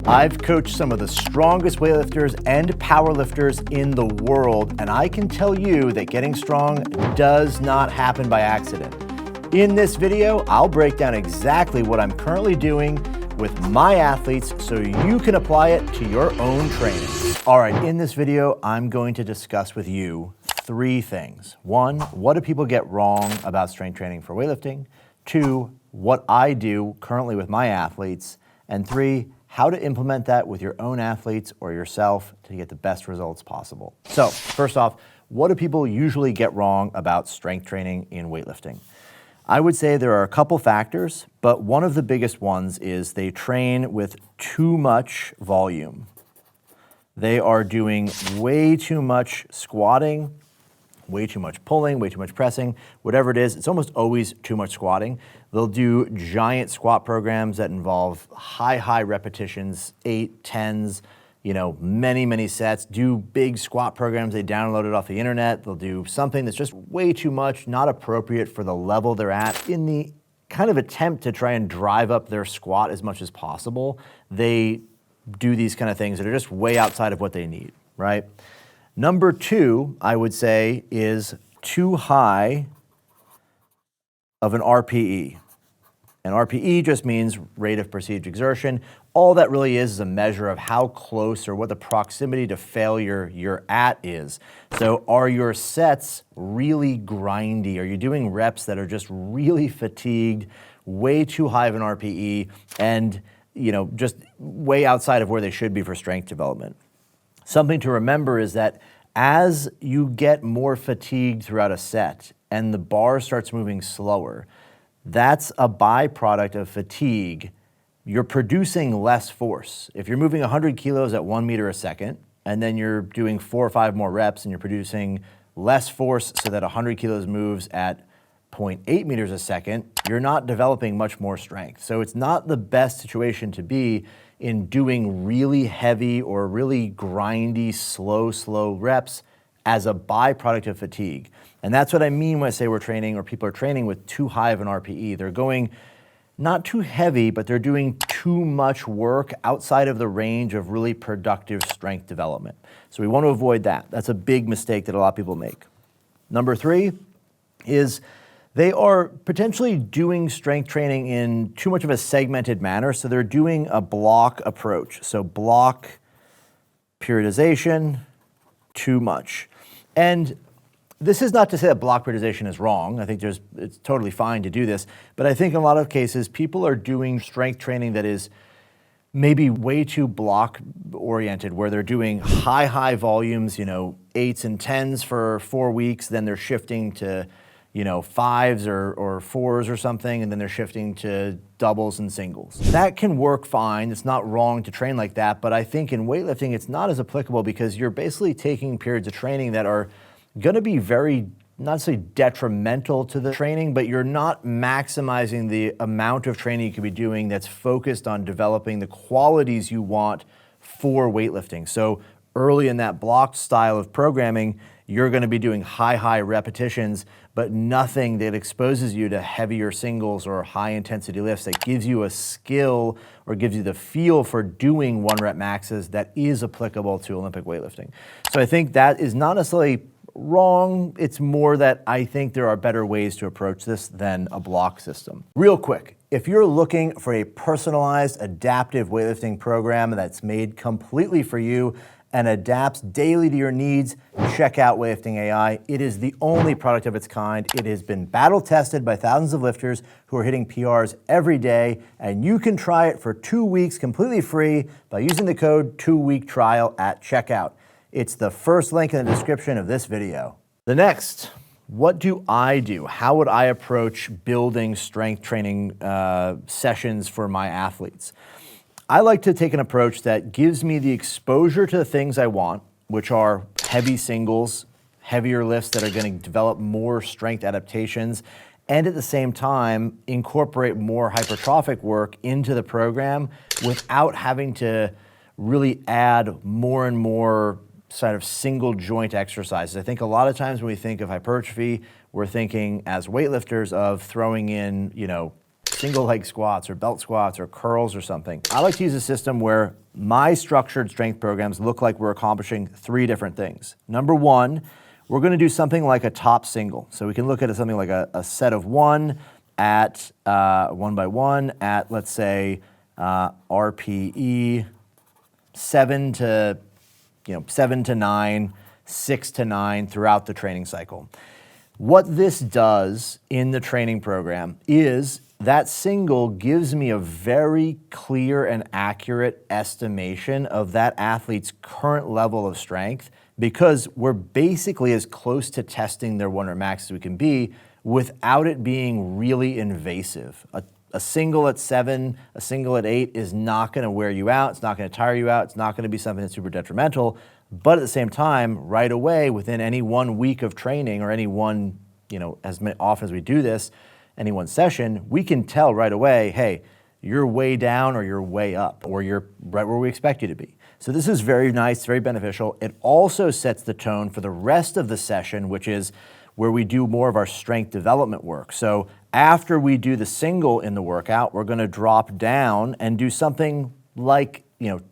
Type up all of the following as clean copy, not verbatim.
I've coached some of the strongest weightlifters and powerlifters in the world, and I can tell you that getting strong does not happen by accident. In this video, I'll break down exactly what I'm currently doing with my athletes so you can apply it to your own training. All right, in this video, I'm going to discuss with you three things. One, what do people get wrong about strength training for weightlifting? Two, what I do currently with my athletes. And three, how to implement that with your own athletes or yourself to get the best results possible. So first off, what do people usually get wrong about strength training in weightlifting? I would say there are a couple factors, but one of the biggest ones is they train with too much volume. They are doing way too much squatting, way too much pulling, way too much pressing, whatever it is, it's almost always too much squatting. They'll do giant squat programs that involve high repetitions, 8, 10s, many sets, do big squat programs they downloaded off the internet. They'll do something that's just way too much, not appropriate for the level they're at. In the kind of attempt to try and drive up their squat as much as possible, they do these kind of things that are just way outside of what they need, right? Number two, I would say, is too high of an RPE. And RPE just means rate of perceived exertion. All that really is a measure of how close or what the proximity to failure you're at is. So are your sets really grindy? Are you doing reps that are just really fatigued, way too high of an RPE, and just way outside of where they should be for strength development? Something to remember is that as you get more fatigued throughout a set and the bar starts moving slower, that's a byproduct of fatigue. You're producing less force. If you're moving 100 kilos at 1 meter a second, and then you're doing 4 or 5 more reps and you're producing less force so that 100 kilos moves at 0.8 meters a second, you're not developing much more strength. So it's not the best situation to be in doing really heavy or really grindy, slow reps as a byproduct of fatigue. And that's what I mean when I say we're training or people are training with too high of an RPE. They're going not too heavy, but they're doing too much work outside of the range of really productive strength development. So we want to avoid that. That's a big mistake that a lot of people make. Number three is they are potentially doing strength training in too much of a segmented manner. So they're doing a block approach. So block, periodization, too much. And this is not to say that block periodization is wrong. I think it's totally fine to do this. But I think in a lot of cases, people are doing strength training that is maybe way too block oriented, where they're doing high volumes, 8s and 10s for 4 weeks. Then they're shifting to 5s or 4s or something, and then they're shifting to doubles and singles. That can work fine. It's not wrong to train like that, but I think in weightlifting, it's not as applicable because you're basically taking periods of training that are gonna be very, not necessarily detrimental to the training, but you're not maximizing the amount of training you could be doing that's focused on developing the qualities you want for weightlifting. So early in that blocked style of programming, you're gonna be doing high repetitions, but nothing that exposes you to heavier singles or high intensity lifts that gives you a skill or gives you the feel for doing 1 rep maxes that is applicable to Olympic weightlifting. So I think that is not necessarily wrong. It's more that I think there are better ways to approach this than a block system. Real quick, if you're looking for a personalized, adaptive weightlifting program that's made completely for you and adapts daily to your needs, check out Weightlifting AI. It is the only product of its kind. It has been battle tested by thousands of lifters who are hitting PRs every day, and you can try it for 2 weeks completely free by using the code 2weektrial at checkout. It's the first link in the description of this video. The next, what do I do? How would I approach building strength training sessions for my athletes? I like to take an approach that gives me the exposure to the things I want, which are heavy singles, heavier lifts that are going to develop more strength adaptations, and at the same time, incorporate more hypertrophic work into the program without having to really add more and more sort of single joint exercises. I think a lot of times when we think of hypertrophy, we're thinking as weightlifters of throwing in, single leg squats or belt squats or curls or something. I like to use a system where my structured strength programs look like we're accomplishing 3 different things. Number 1, we're gonna do something like a top single. So we can look at something like a set of 1 at 1 by 1 at, let's say, RPE 7 to 9, 6 to 9 throughout the training cycle. What this does in the training program is that single gives me a very clear and accurate estimation of that athlete's current level of strength, because we're basically as close to testing their 1 rep max as we can be without it being really invasive. A single at 7, a single at 8 is not gonna wear you out, it's not gonna tire you out, it's not gonna be something that's super detrimental, but at the same time, right away, within any 1 week of training or any one, as often as we do this, any one session, we can tell right away, hey, you're way down or you're way up, or you're right where we expect you to be. So this is very nice, very beneficial. It also sets the tone for the rest of the session, which is where we do more of our strength development work. So after we do the single in the workout, we're gonna drop down and do something like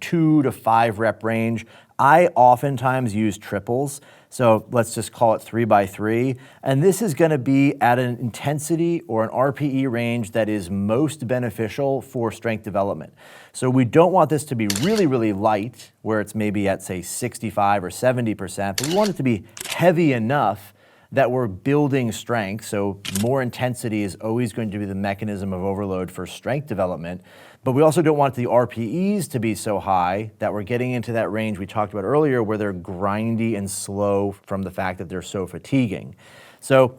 2 to 5 rep range. I oftentimes use triples, so let's just call it 3 by 3. And this is gonna be at an intensity or an RPE range that is most beneficial for strength development. So we don't want this to be really, really light, where it's maybe at, say, 65 or 70%, but we want it to be heavy enough that we're building strength. So more intensity is always going to be the mechanism of overload for strength development. But we also don't want the RPEs to be so high that we're getting into that range we talked about earlier, where they're grindy and slow from the fact that they're so fatiguing. So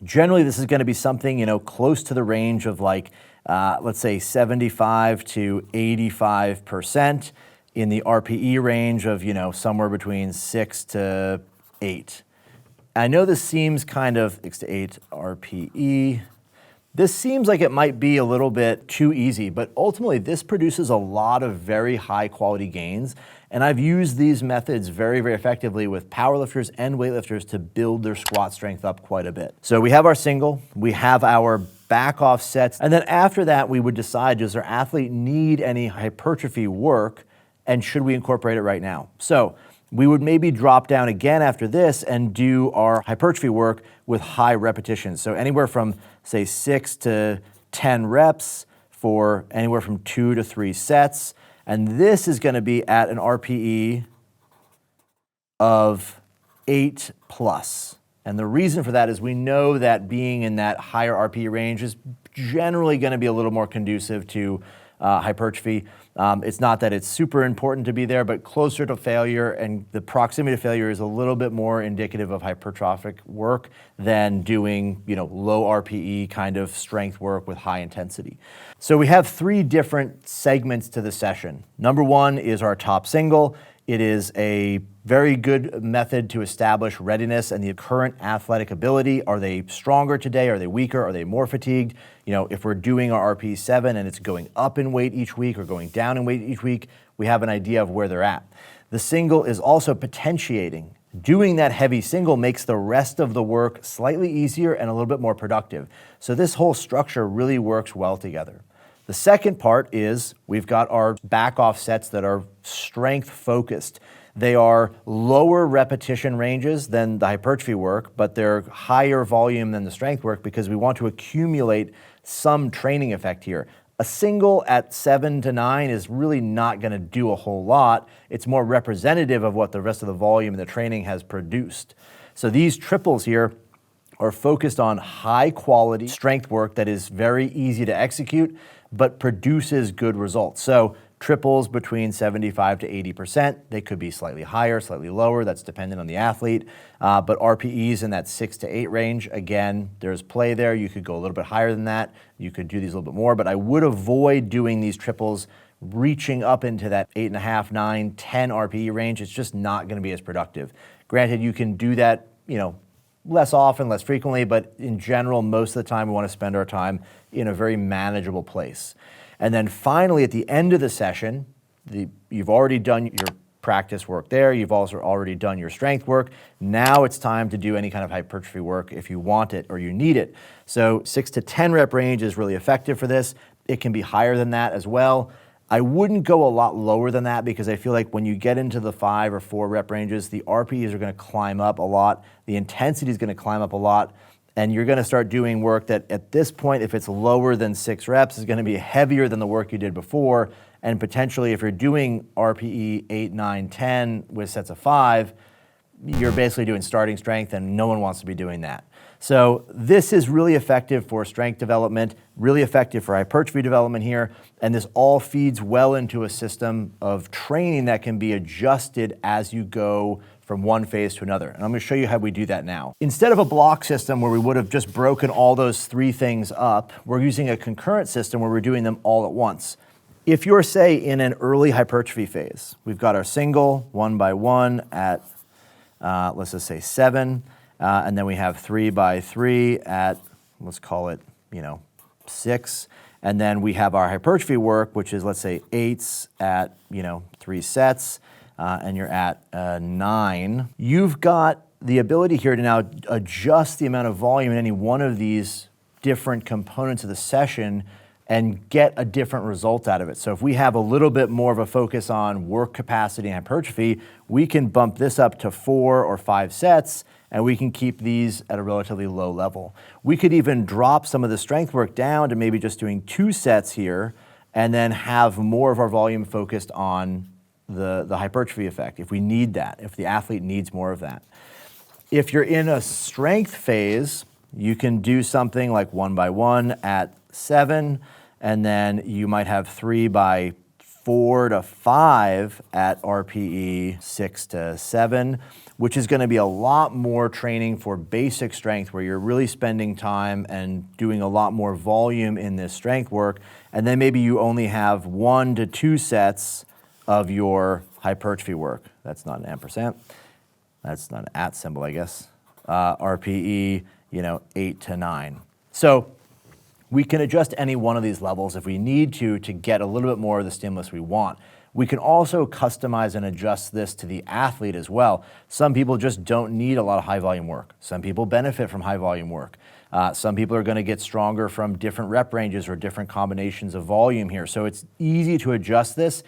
generally this is gonna be something, close to the range of like, let's say 75 to 85% in the RPE range of, somewhere between 6 to 8. I know this seems kind of 6 to 8 RPE. This seems like it might be a little bit too easy, but ultimately this produces a lot of very high quality gains. And I've used these methods very, very effectively with powerlifters and weightlifters to build their squat strength up quite a bit. So we have our single, we have our back off sets, and then after that we would decide, does our athlete need any hypertrophy work, and should we incorporate it right now? So we would maybe drop down again after this and do our hypertrophy work with high repetitions. So anywhere from, say, 6 to 10 reps for anywhere from 2 to 3 sets. And this is gonna be at an RPE of 8 plus. And the reason for that is we know that being in that higher RPE range is generally gonna be a little more conducive to hypertrophy. It's not that it's super important to be there, but closer to failure, and the proximity to failure is a little bit more indicative of hypertrophic work than doing, low RPE kind of strength work with high intensity. So we have 3 different segments to the session. Number 1 is our top single. It is a very good method to establish readiness and the current athletic ability. Are they stronger today? Are they weaker? Are they more fatigued? If we're doing our RPE 7 and it's going up in weight each week or going down in weight each week, we have an idea of where they're at. The single is also potentiating. Doing that heavy single makes the rest of the work slightly easier and a little bit more productive. So this whole structure really works well together. The second part is we've got our back off sets that are strength focused. They are lower repetition ranges than the hypertrophy work, but they're higher volume than the strength work because we want to accumulate some training effect here. A single at 7 to 9 is really not gonna do a whole lot. It's more representative of what the rest of the volume and the training has produced. So these triples here are focused on high quality strength work that is very easy to execute, but produces good results. So triples between 75 to 80%. They could be slightly higher, slightly lower. That's dependent on the athlete. But RPEs in that 6 to 8 range, again, there's play there. You could go a little bit higher than that. You could do these a little bit more, but I would avoid doing these triples reaching up into that 8.5, 9, 10 RPE range. It's just not gonna be as productive. Granted, you can do that, less often, less frequently, but in general, most of the time we wanna spend our time in a very manageable place. And then finally, at the end of the session, you've already done your practice work there. You've also already done your strength work. Now it's time to do any kind of hypertrophy work if you want it or you need it. So 6 to 10 rep range is really effective for this. It can be higher than that as well. I wouldn't go a lot lower than that because I feel like when you get into the 5 or 4 rep ranges, the RPEs are going to climb up a lot. The intensity is going to climb up a lot. And you're going to start doing work that at this point, if it's lower than 6 reps, is going to be heavier than the work you did before. And potentially, if you're doing RPE 8, 9, 10 with sets of 5, you're basically doing starting strength, and no one wants to be doing that. So this is really effective for strength development, really effective for hypertrophy development here, and this all feeds well into a system of training that can be adjusted as you go from one phase to another. And I'm going to show you how we do that now. Instead of a block system where we would have just broken all those 3 things up, we're using a concurrent system where we're doing them all at once. If you're, say, in an early hypertrophy phase, we've got our single 1 by 1 at, let's just say 7, and then we have 3 by 3 at, let's call it, 6. And then we have our hypertrophy work, which is, let's say, 8s at, 3 sets. And you're at 9, you've got the ability here to now adjust the amount of volume in any one of these different components of the session and get a different result out of it. So if we have a little bit more of a focus on work capacity and hypertrophy, we can bump this up to 4 or 5 sets, and we can keep these at a relatively low level. We could even drop some of the strength work down to maybe just doing 2 sets here, and then have more of our volume focused on the hypertrophy effect, if we need that, if the athlete needs more of that. If you're in a strength phase, you can do something like 1 by 1 at 7, and then you might have 3 by 4 to 5 at RPE 6 to 7, which is going to be a lot more training for basic strength where you're really spending time and doing a lot more volume in this strength work. And then maybe you only have 1 to 2 sets of your hypertrophy work. That's not an ampersand. That's not an at symbol, I guess. RPE, 8 to 9. So we can adjust any one of these levels if we need to get a little bit more of the stimulus we want. We can also customize and adjust this to the athlete as well. Some people just don't need a lot of high volume work. Some people benefit from high volume work. Some people are going to get stronger from different rep ranges or different combinations of volume here. So it's easy to adjust this,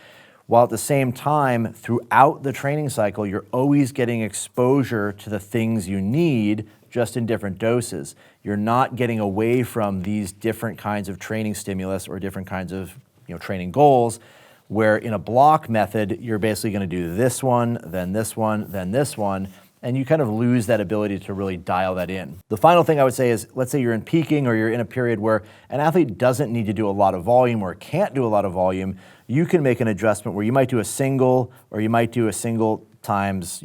while at the same time, throughout the training cycle, you're always getting exposure to the things you need, just in different doses. You're not getting away from these different kinds of training stimulus or different kinds of training goals, where in a block method, you're basically going to do this one, then this one, then this one, and you kind of lose that ability to really dial that in. The final thing I would say is, let's say you're in peaking or you're in a period where an athlete doesn't need to do a lot of volume or can't do a lot of volume, you can make an adjustment where you might do a single, or you might do a single times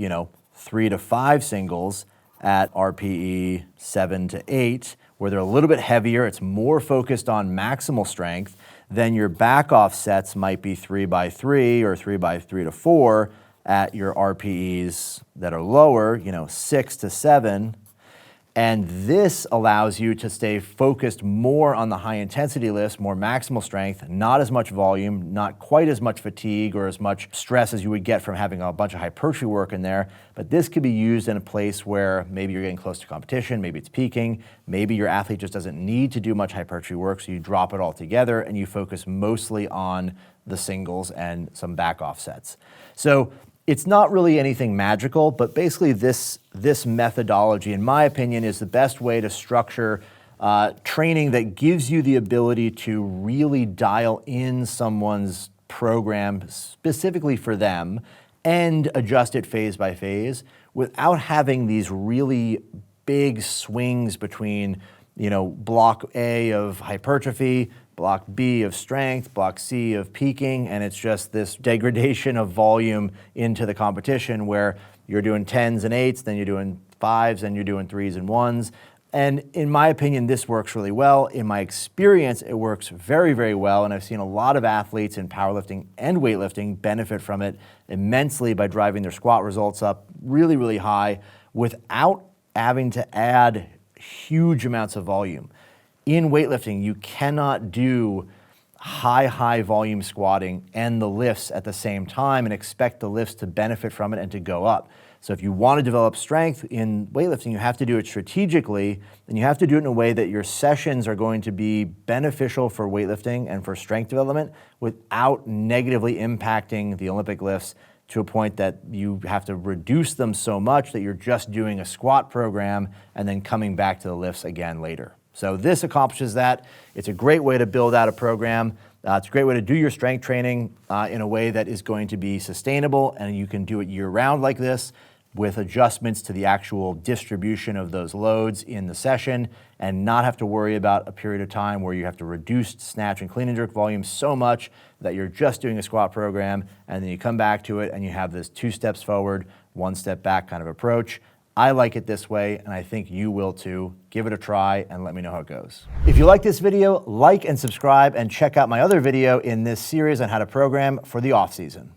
3 to 5 singles at RPE 7 to 8, where they're a little bit heavier, it's more focused on maximal strength. Then your back off sets might be 3 by 3 or 3 by 3 to 4 at your RPEs that are lower, 6 to 7. And this allows you to stay focused more on the high intensity lifts, more maximal strength, not as much volume, not quite as much fatigue or as much stress as you would get from having a bunch of hypertrophy work in there. But this could be used in a place where maybe you're getting close to competition, maybe it's peaking, maybe your athlete just doesn't need to do much hypertrophy work, so you drop it all together and you focus mostly on the singles and some back off sets. So it's not really anything magical, but basically this methodology, in my opinion, is the best way to structure training that gives you the ability to really dial in someone's program specifically for them and adjust it phase by phase without having these really big swings between block A of hypertrophy, block B of strength, block C of peaking, and it's just this degradation of volume into the competition where you're doing 10s and 8s, then you're doing 5s, and you're doing 3s and 1s. And in my opinion, this works really well. In my experience, it works very, very well, and I've seen a lot of athletes in powerlifting and weightlifting benefit from it immensely by driving their squat results up really, really high without having to add huge amounts of volume. In weightlifting, you cannot do high volume squatting and the lifts at the same time and expect the lifts to benefit from it and to go up. So if you want to develop strength in weightlifting, you have to do it strategically, and you have to do it in a way that your sessions are going to be beneficial for weightlifting and for strength development without negatively impacting the Olympic lifts to a point that you have to reduce them so much that you're just doing a squat program and then coming back to the lifts again later. So this accomplishes that. It's a great way to build out a program. It's a great way to do your strength training in a way that is going to be sustainable, and you can do it year-round like this with adjustments to the actual distribution of those loads in the session and not have to worry about a period of time where you have to reduce snatch and clean and jerk volume so much that you're just doing a squat program and then you come back to it and you have this 2 steps forward, 1 step back kind of approach. I like it this way, and I think you will too. Give it a try and let me know how it goes. If you like this video, like and subscribe and check out my other video in this series on how to program for the off season.